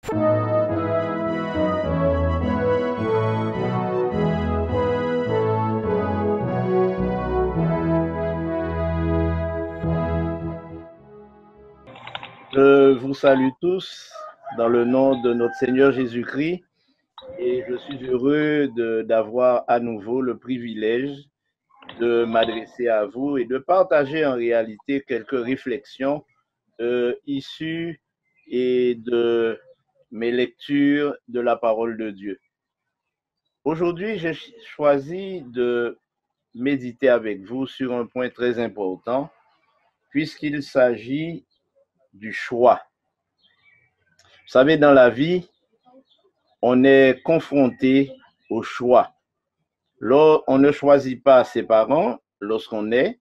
Je vous salue tous dans le nom de notre Seigneur Jésus-Christ et je suis heureux d'avoir à nouveau le privilège de m'adresser à vous et de partager en réalité quelques réflexions issues et de mes lectures de la parole de Dieu. Aujourd'hui, j'ai choisi de méditer avec vous sur un point très important puisqu'il s'agit du choix. Vous savez, dans la vie, on est confronté au choix. On ne choisit pas ses parents lorsqu'on est.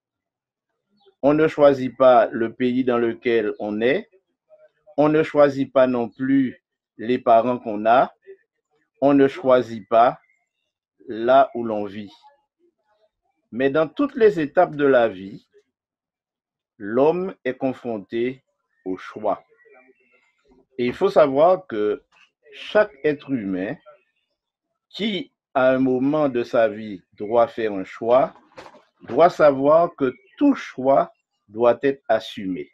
On ne choisit pas le pays dans lequel on est. On ne choisit pas non plus les parents qu'on a. On ne choisit pas là où l'on vit. Mais dans toutes les étapes de la vie, l'homme est confronté au choix. Et il faut savoir que chaque être humain qui, à un moment de sa vie, doit faire un choix, doit savoir que tout choix doit être assumé.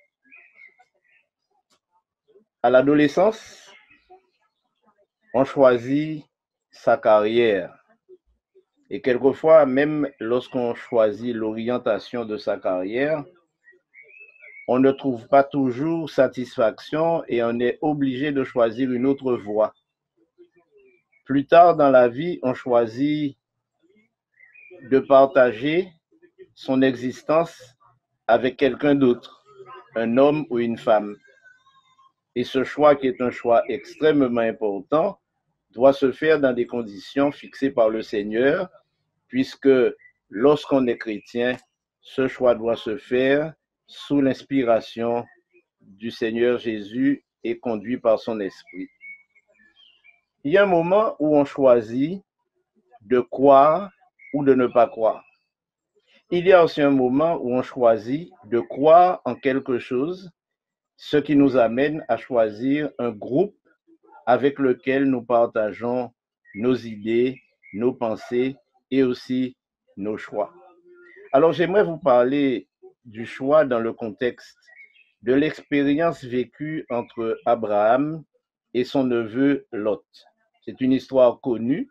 À l'adolescence, on choisit sa carrière. Et quelquefois, même lorsqu'on choisit l'orientation de sa carrière, on ne trouve pas toujours satisfaction et on est obligé de choisir une autre voie. Plus tard dans la vie, on choisit de partager son existence avec quelqu'un d'autre, un homme ou une femme. Et ce choix, qui est un choix extrêmement important, doit se faire dans des conditions fixées par le Seigneur, puisque lorsqu'on est chrétien, ce choix doit se faire sous l'inspiration du Seigneur Jésus et conduit par son esprit. Il y a un moment où on choisit de croire ou de ne pas croire. Il y a aussi un moment où on choisit de croire en quelque chose, ce qui nous amène à choisir un groupe avec lequel nous partageons nos idées, nos pensées et aussi nos choix. Alors j'aimerais vous parler du choix dans le contexte de l'expérience vécue entre Abraham et son neveu Lot. C'est une histoire connue,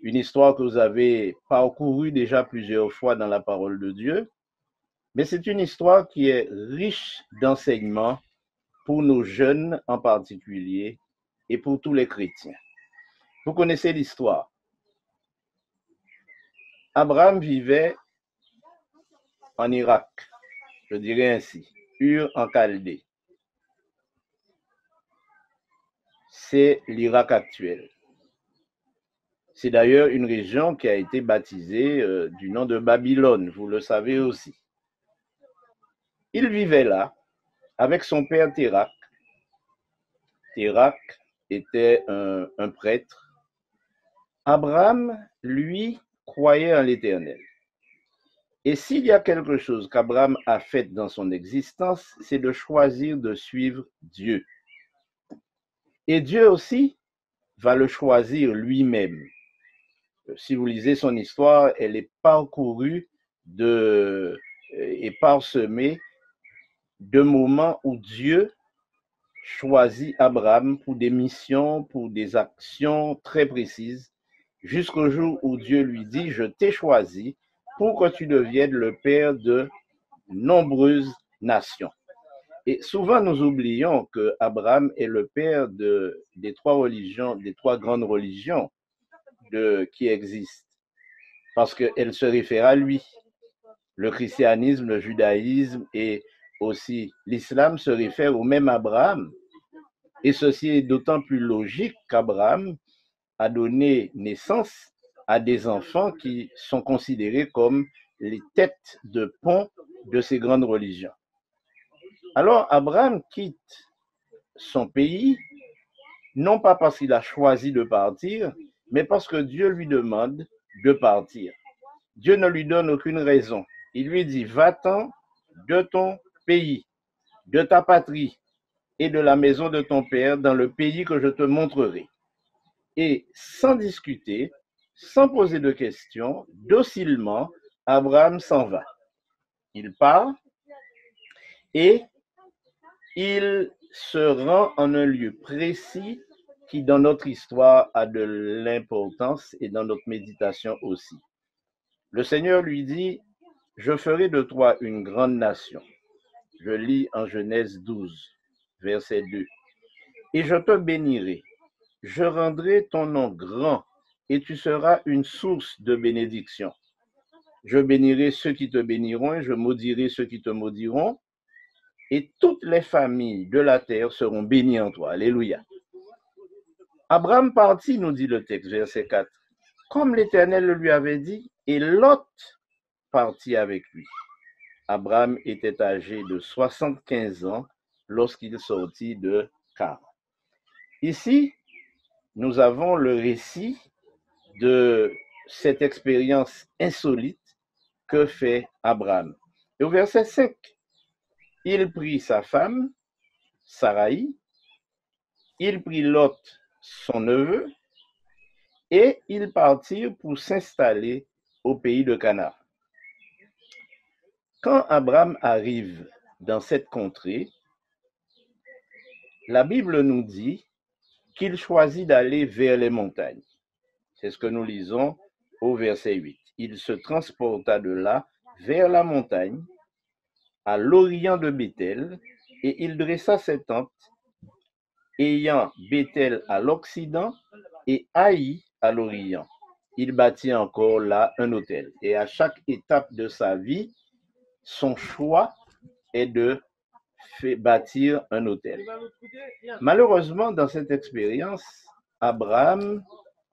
une histoire que vous avez parcourue déjà plusieurs fois dans la parole de Dieu, mais c'est une histoire qui est riche d'enseignements pour nos jeunes en particulier et pour tous les chrétiens. Vous connaissez l'histoire. Abraham vivait en Irak, je dirais ainsi, Ur en Chaldée. C'est l'Irak actuel. C'est d'ailleurs une région qui a été baptisée du nom de Babylone, vous le savez aussi. Il vivait là avec son père Térak. Térak était un prêtre. Abraham, lui, croyait en l'Éternel. Et s'il y a quelque chose qu'Abraham a fait dans son existence, c'est de choisir de suivre Dieu. Et Dieu aussi va le choisir lui-même. Si vous lisez son histoire, elle est parcourue et parsemée de moments où Dieu choisit Abraham pour des missions, pour des actions très précises, jusqu'au jour où Dieu lui dit, je t'ai choisi pour que tu deviennes le père de nombreuses nations. Et souvent, nous oublions que Abraham est le père des trois religions, des trois grandes religions qui existent, parce qu'elles se réfèrent à lui. Le christianisme, le judaïsme et aussi l'islam se réfèrent au même Abraham. Et ceci est d'autant plus logique qu'Abraham a donné naissance à des enfants qui sont considérés comme les têtes de pont de ces grandes religions. Alors, Abraham quitte son pays, non pas parce qu'il a choisi de partir, mais parce que Dieu lui demande de partir. Dieu ne lui donne aucune raison. Il lui dit, va-t'en de ton pays, de ta patrie, et de la maison de ton père dans le pays que je te montrerai. Et sans discuter, sans poser de questions, docilement, Abraham s'en va. Il part et il se rend en un lieu précis qui, dans notre histoire, a de l'importance et dans notre méditation aussi. Le Seigneur lui dit, je ferai de toi une grande nation. Je lis en Genèse 12, verset 2. Et je te bénirai. Je rendrai ton nom grand et tu seras une source de bénédiction. Je bénirai ceux qui te béniront et je maudirai ceux qui te maudiront. Et toutes les familles de la terre seront bénies en toi. Alléluia. Abraham partit, nous dit le texte, verset 4, comme l'Éternel le lui avait dit, et Lot partit avec lui. Abraham était âgé de 75 ans lorsqu'il sortit de Charan. Ici, nous avons le récit de cette expérience insolite que fait Abraham. Et au verset 5, il prit sa femme, Saraï, il prit Lot, son neveu, et ils partirent pour s'installer au pays de Canaan. Quand Abraham arrive dans cette contrée, la Bible nous dit qu'il choisit d'aller vers les montagnes. C'est ce que nous lisons au verset 8. Il se transporta de là vers la montagne, à l'orient de Béthel, et il dressa ses tentes, ayant Béthel à l'occident et Haï à l'orient. Il bâtit encore là un autel. Et à chaque étape de sa vie, son choix est de bâtir un autel. Malheureusement, dans cette expérience, Abraham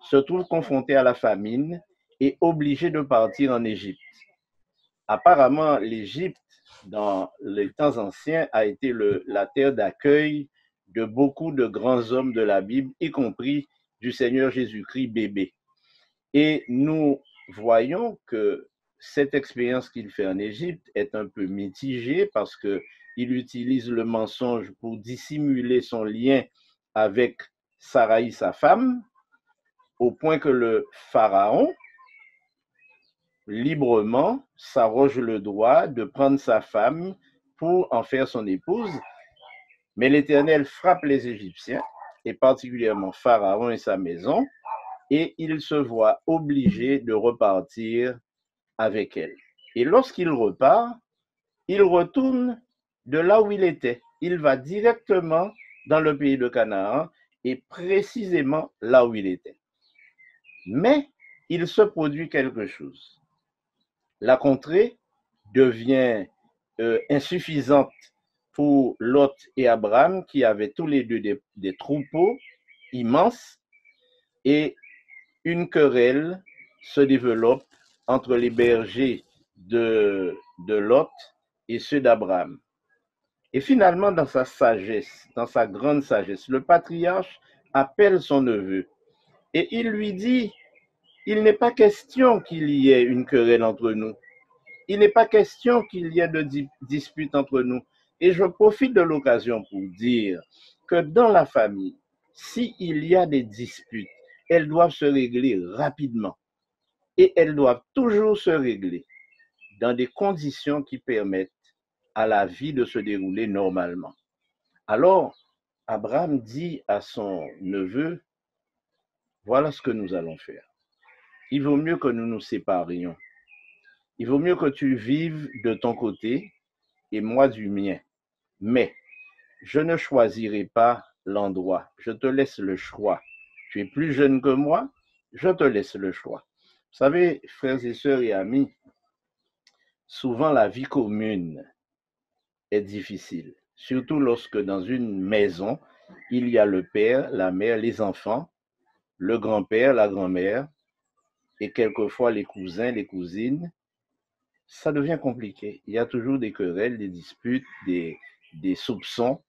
se trouve confronté à la famine et obligé de partir en Égypte. Apparemment, l'Égypte, dans les temps anciens, a été la terre d'accueil de beaucoup de grands hommes de la Bible, y compris du Seigneur Jésus-Christ bébé. Et nous voyons que cette expérience qu'il fait en Égypte est un peu mitigée parce qu'il utilise le mensonge pour dissimuler son lien avec Saraï, sa femme, au point que le pharaon, librement, s'arroge le droit de prendre sa femme pour en faire son épouse. Mais l'Éternel frappe les Égyptiens, et particulièrement Pharaon et sa maison, et il se voit obligé de repartir avec elle. Et lorsqu'il repart, il retourne de là où il était. Il va directement dans le pays de Canaan et précisément là où il était. Mais il se produit quelque chose. La contrée devient insuffisante pour Lot et Abraham qui avaient tous les deux des troupeaux immenses et une querelle se développe entre les bergers de Lot et ceux d'Abraham. Et finalement, dans sa sagesse, dans sa grande sagesse, le patriarche appelle son neveu et il lui dit, il n'est pas question qu'il y ait une querelle entre nous. Il n'est pas question qu'il y ait de dispute entre nous. Et je profite de l'occasion pour dire que dans la famille, s'il y a des disputes, elles doivent se régler rapidement. Et elles doivent toujours se régler dans des conditions qui permettent à la vie de se dérouler normalement. Alors, Abraham dit à son neveu, voilà ce que nous allons faire. Il vaut mieux que nous nous séparions. Il vaut mieux que tu vives de ton côté et moi du mien. Mais je ne choisirai pas l'endroit. Je te laisse le choix. Tu es plus jeune que moi, je te laisse le choix. Vous savez, frères et sœurs et amis, souvent la vie commune est difficile, surtout lorsque dans une maison, il y a le père, la mère, les enfants, le grand-père, la grand-mère, et quelquefois les cousins, les cousines. Ça devient compliqué. Il y a toujours des querelles, des disputes, des soupçons.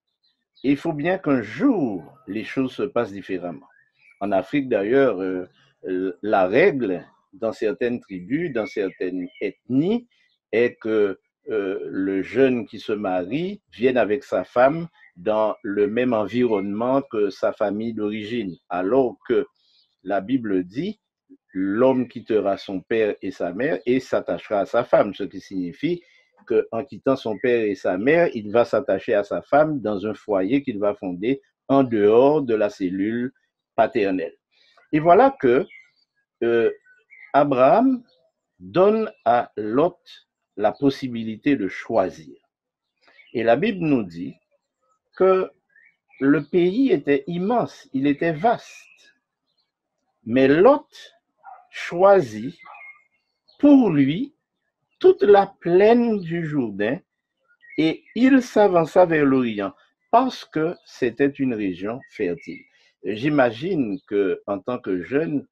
Et il faut bien qu'un jour, les choses se passent différemment. En Afrique, d'ailleurs, la règle dans certaines tribus, dans certaines ethnies, est que le jeune qui se marie vienne avec sa femme dans le même environnement que sa famille d'origine, alors que la Bible dit l'homme quittera son père et sa mère et s'attachera à sa femme, ce qui signifie qu'en quittant son père et sa mère, il va s'attacher à sa femme dans un foyer qu'il va fonder en dehors de la cellule paternelle. Et voilà que Abraham donne à Lot la possibilité de choisir. Et la Bible nous dit que le pays était immense, il était vaste. Mais Lot choisit pour lui toute la plaine du Jourdain et il s'avança vers l'Orient parce que c'était une région fertile. J'imagine qu'en tant que jeune,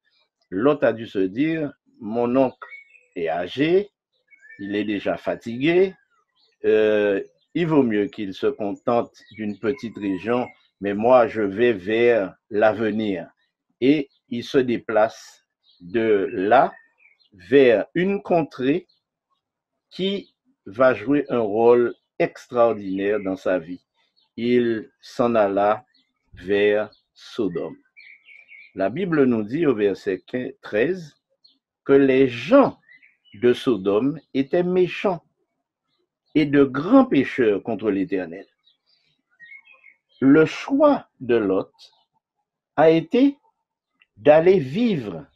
Lot a dû se dire, mon oncle est âgé, il est déjà fatigué, il vaut mieux qu'il se contente d'une petite région, mais moi, je vais vers l'avenir. Et il se déplace de là vers une contrée qui va jouer un rôle extraordinaire dans sa vie. Il s'en alla vers Sodome. La Bible nous dit au verset 13 que les gens de Sodome étaient méchants et de grands pécheurs contre l'Éternel. Le choix de Lot a été d'aller vivre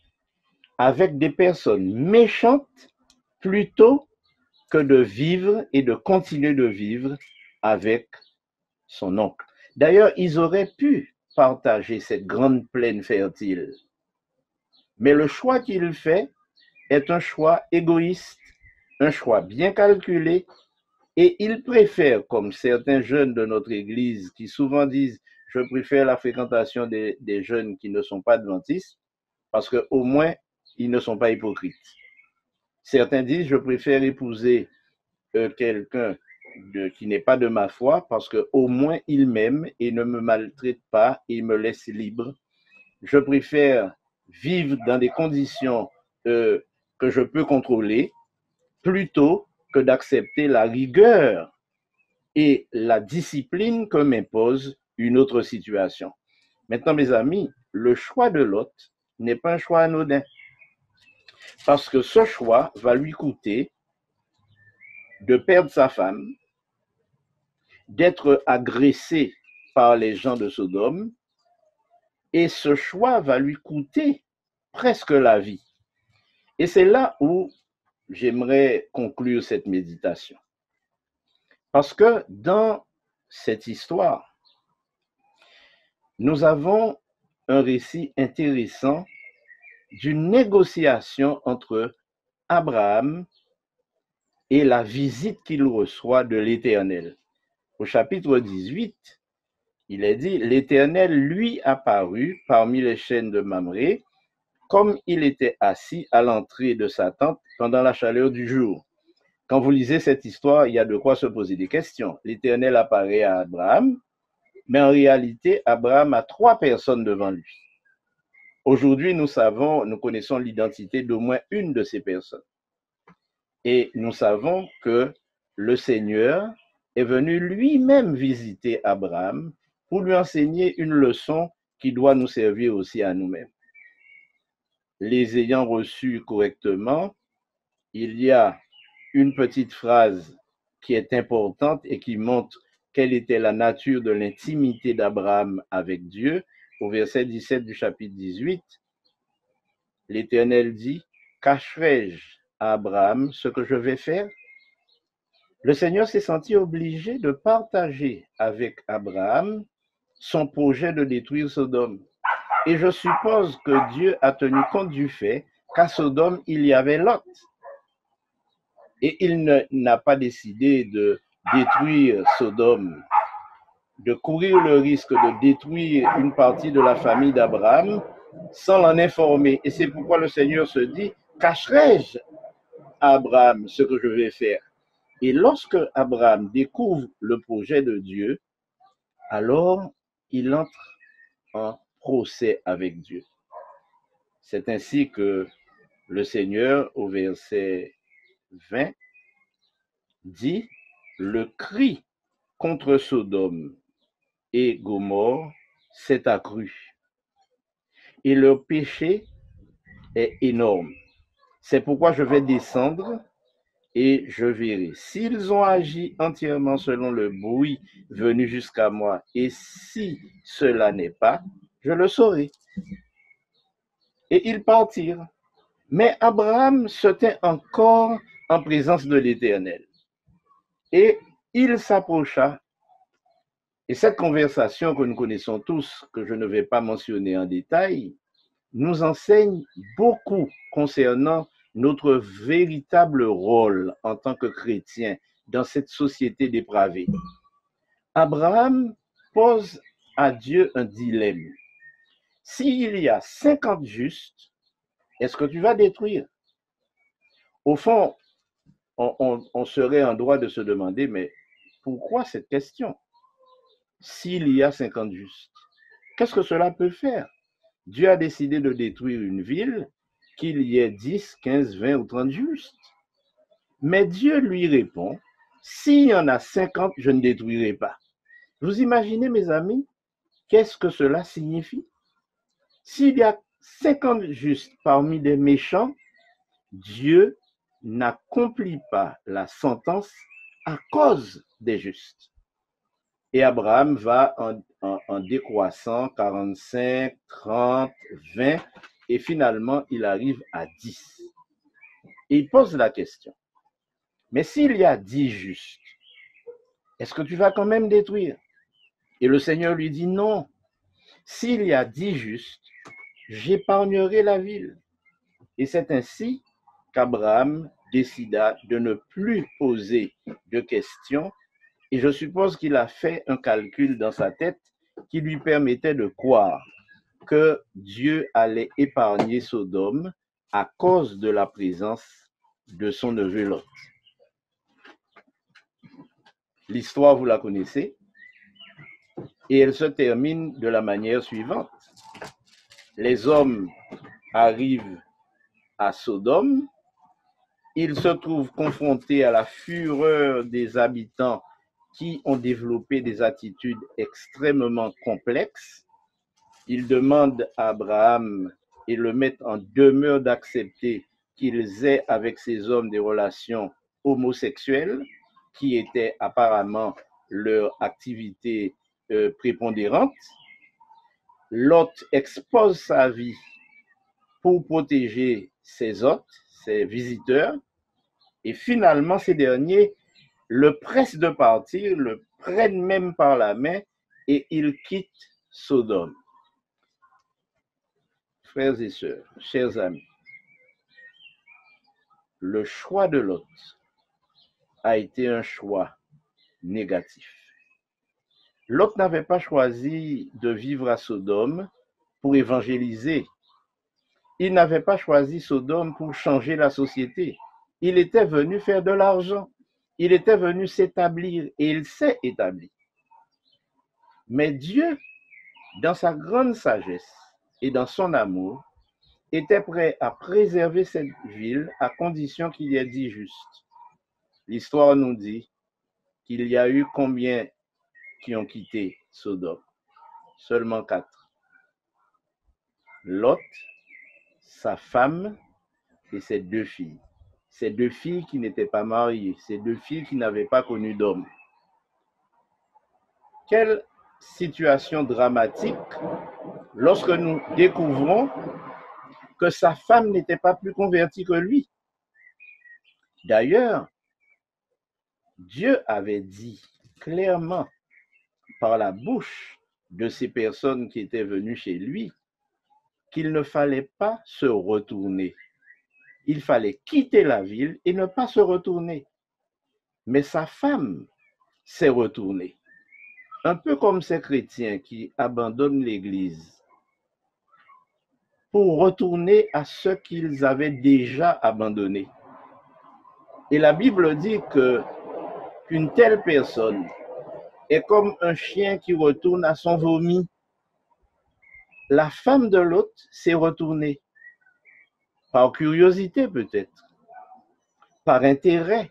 avec des personnes méchantes plutôt que de vivre et de continuer de vivre avec son oncle. D'ailleurs, ils auraient pu partager cette grande plaine fertile. Mais le choix qu'il fait est un choix égoïste, un choix bien calculé, et il préfère, comme certains jeunes de notre Église qui souvent disent « je préfère la fréquentation des jeunes qui ne sont pas adventistes, parce qu'au moins, ils ne sont pas hypocrites. » Certains disent « je préfère épouser quelqu'un qui n'est pas de ma foi, parce qu'au moins il m'aime et ne me maltraite pas et me laisse libre. Je préfère vivre dans des conditions que je peux contrôler, plutôt que d'accepter la rigueur et la discipline que m'impose une autre situation. » Maintenant, mes amis, le choix de Lot n'est pas un choix anodin, parce que ce choix va lui coûter de perdre sa femme, d'être agressé par les gens de Sodome, et ce choix va lui coûter presque la vie. Et c'est là où j'aimerais conclure cette méditation. Parce que dans cette histoire, nous avons un récit intéressant d'une négociation entre Abraham et la visite qu'il reçoit de l'Éternel. Au chapitre 18, il est dit, l'Éternel lui apparut parmi les chênes de Mamré, comme il était assis à l'entrée de sa tente pendant la chaleur du jour. Quand vous lisez cette histoire, il y a de quoi se poser des questions. L'Éternel apparaît à Abraham, mais en réalité, Abraham a 3 personnes devant lui. Aujourd'hui, nous connaissons l'identité d'au moins une de ces personnes. Et nous savons que le Seigneur est venu lui-même visiter Abraham pour lui enseigner une leçon qui doit nous servir aussi à nous-mêmes. Les ayant reçus correctement, il y a une petite phrase qui est importante et qui montre quelle était la nature de l'intimité d'Abraham avec Dieu. Au verset 17 du chapitre 18, l'Éternel dit, « Cacherai-je à Abraham ce que je vais faire ?» Le Seigneur s'est senti obligé de partager avec Abraham son projet de détruire Sodome. Et je suppose que Dieu a tenu compte du fait qu'à Sodome, il y avait Lot. Et il n'a pas décidé de détruire Sodome, de courir le risque de détruire une partie de la famille d'Abraham sans l'en informer. Et c'est pourquoi le Seigneur se dit, cacherai-je à Abraham ce que je vais faire? Et lorsque Abraham découvre le projet de Dieu, alors il entre en procès avec Dieu. C'est ainsi que le Seigneur, au verset 20, dit, le cri contre Sodome et Gomorrhe s'est accru. Et leur péché est énorme. C'est pourquoi je vais descendre et je verrai. S'ils ont agi entièrement selon le bruit venu jusqu'à moi, et si cela n'est pas, je le saurai. Et ils partirent. Mais Abraham se tint encore en présence de l'Éternel. Et il s'approcha. Et cette conversation que nous connaissons tous, que je ne vais pas mentionner en détail, nous enseigne beaucoup concernant notre véritable rôle en tant que chrétien dans cette société dépravée. Abraham pose à Dieu un dilemme. S'il y a 50 justes, est-ce que tu vas détruire? Au fond, on serait en droit de se demander, mais pourquoi cette question? S'il y a 50 justes, qu'est-ce que cela peut faire? Dieu a décidé de détruire une ville, qu'il y ait 10, 15, 20 ou 30 justes. Mais Dieu lui répond, s'il y en a 50, je ne détruirai pas. Vous imaginez, mes amis, qu'est-ce que cela signifie? S'il y a 50 justes parmi des méchants, Dieu n'accomplit pas la sentence à cause des justes. Et Abraham va en décroissant 45, 30, 20, et finalement, il arrive à 10. Et il pose la question, mais s'il y a 10 justes, est-ce que tu vas quand même détruire? Et le Seigneur lui dit non. S'il y a 10 justes, j'épargnerai la ville. Et c'est ainsi qu'Abraham décida de ne plus poser de questions. Et je suppose qu'il a fait un calcul dans sa tête qui lui permettait de croire que Dieu allait épargner Sodome à cause de la présence de son neveu Lot. L'histoire, vous la connaissez, et elle se termine de la manière suivante. Les hommes arrivent à Sodome, ils se trouvent confrontés à la fureur des habitants qui ont développé des attitudes extrêmement complexes. Ils demandent à Abraham et le mettent en demeure d'accepter qu'ils aient avec ces hommes des relations homosexuelles, qui étaient apparemment leur activité prépondérante. Lot expose sa vie pour protéger ses hôtes, ses visiteurs, et finalement ces derniers le pressent de partir, le prennent même par la main et ils quittent Sodome. Frères et sœurs, chers amis, le choix de Lot a été un choix négatif. Lot n'avait pas choisi de vivre à Sodome pour évangéliser. Il n'avait pas choisi Sodome pour changer la société. Il était venu faire de l'argent. Il était venu s'établir et il s'est établi. Mais Dieu, dans sa grande sagesse et dans son amour, était prêt à préserver cette ville à condition qu'il y ait 10 justes. L'histoire nous dit qu'il y a eu combien qui ont quitté Sodome? Seulement 4. Lot, sa femme et ses 2 filles. Ces 2 filles qui n'étaient pas mariées, ces 2 filles qui n'avaient pas connu d'homme. Quelle situation dramatique lorsque nous découvrons que sa femme n'était pas plus convertie que lui. D'ailleurs, Dieu avait dit clairement par la bouche de ces personnes qui étaient venues chez lui qu'il ne fallait pas se retourner. Il fallait quitter la ville et ne pas se retourner. Mais sa femme s'est retournée. Un peu comme ces chrétiens qui abandonnent l'Église pour retourner à ce qu'ils avaient déjà abandonné. Et la Bible dit qu'une telle personne est comme un chien qui retourne à son vomi. La femme de Lot s'est retournée, par curiosité peut-être, par intérêt.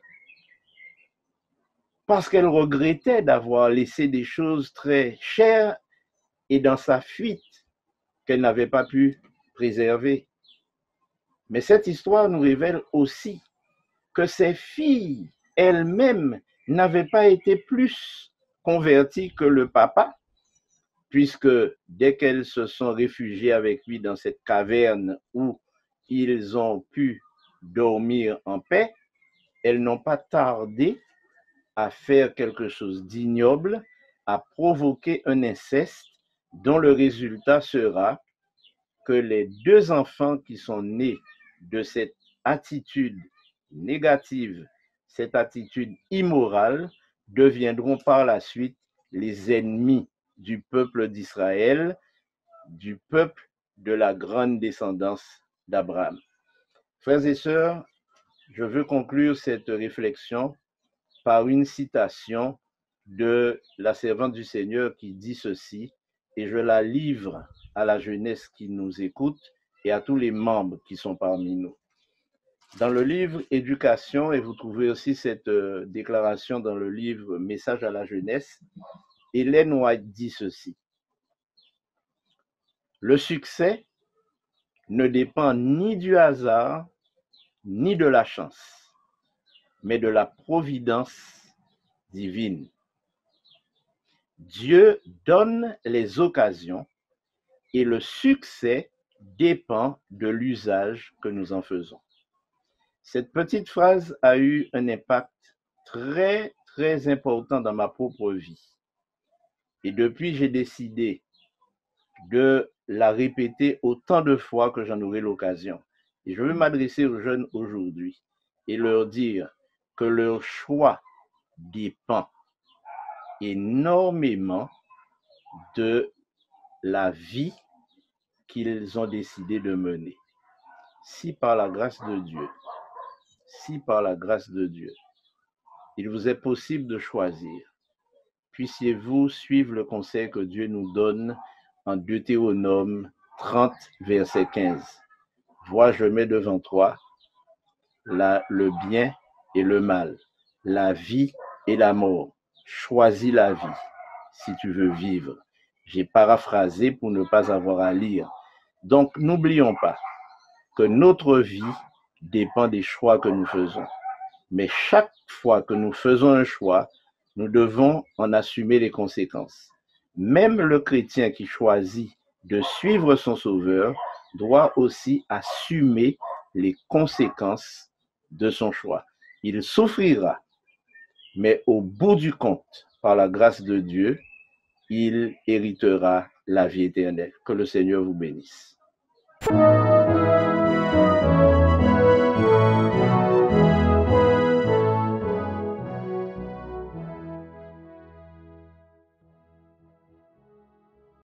parce qu'elle regrettait d'avoir laissé des choses très chères et dans sa fuite qu'elle n'avait pas pu préserver. Mais cette histoire nous révèle aussi que ses filles elles-mêmes n'avaient pas été plus converties que le papa, puisque dès qu'elles se sont réfugiées avec lui dans cette caverne où ils ont pu dormir en paix, elles n'ont pas tardé à faire quelque chose d'ignoble, à provoquer un inceste dont le résultat sera que les deux enfants qui sont nés de cette attitude négative, cette attitude immorale, deviendront par la suite les ennemis du peuple d'Israël, du peuple de la grande descendance d'Abraham. Frères et sœurs, je veux conclure cette réflexion par une citation de la servante du Seigneur qui dit ceci, et je la livre à la jeunesse qui nous écoute et à tous les membres qui sont parmi nous. Dans le livre Éducation, et vous trouvez aussi cette déclaration dans le livre Message à la jeunesse, Ellen White dit ceci: le succès ne dépend ni du hasard, ni de la chance, mais de la providence divine. Dieu donne les occasions et le succès dépend de l'usage que nous en faisons. Cette petite phrase a eu un impact très, très important dans ma propre vie. Et depuis, j'ai décidé de la répéter autant de fois que j'en aurai l'occasion. Et je veux m'adresser aux jeunes aujourd'hui et leur dire que leur choix dépend énormément de la vie qu'ils ont décidé de mener. Si par la grâce de Dieu, il vous est possible de choisir, puissiez-vous suivre le conseil que Dieu nous donne en Deutéronome 30, verset 15. Vois, je mets devant toi le bien et le mal, la vie et la mort. Choisis la vie si tu veux vivre. J'ai paraphrasé pour ne pas avoir à lire. Donc, n'oublions pas que notre vie dépend des choix que nous faisons. Mais chaque fois que nous faisons un choix, nous devons en assumer les conséquences. Même le chrétien qui choisit de suivre son Sauveur doit aussi assumer les conséquences de son choix. Il souffrira, mais au bout du compte, par la grâce de Dieu, il héritera la vie éternelle. Que le Seigneur vous bénisse.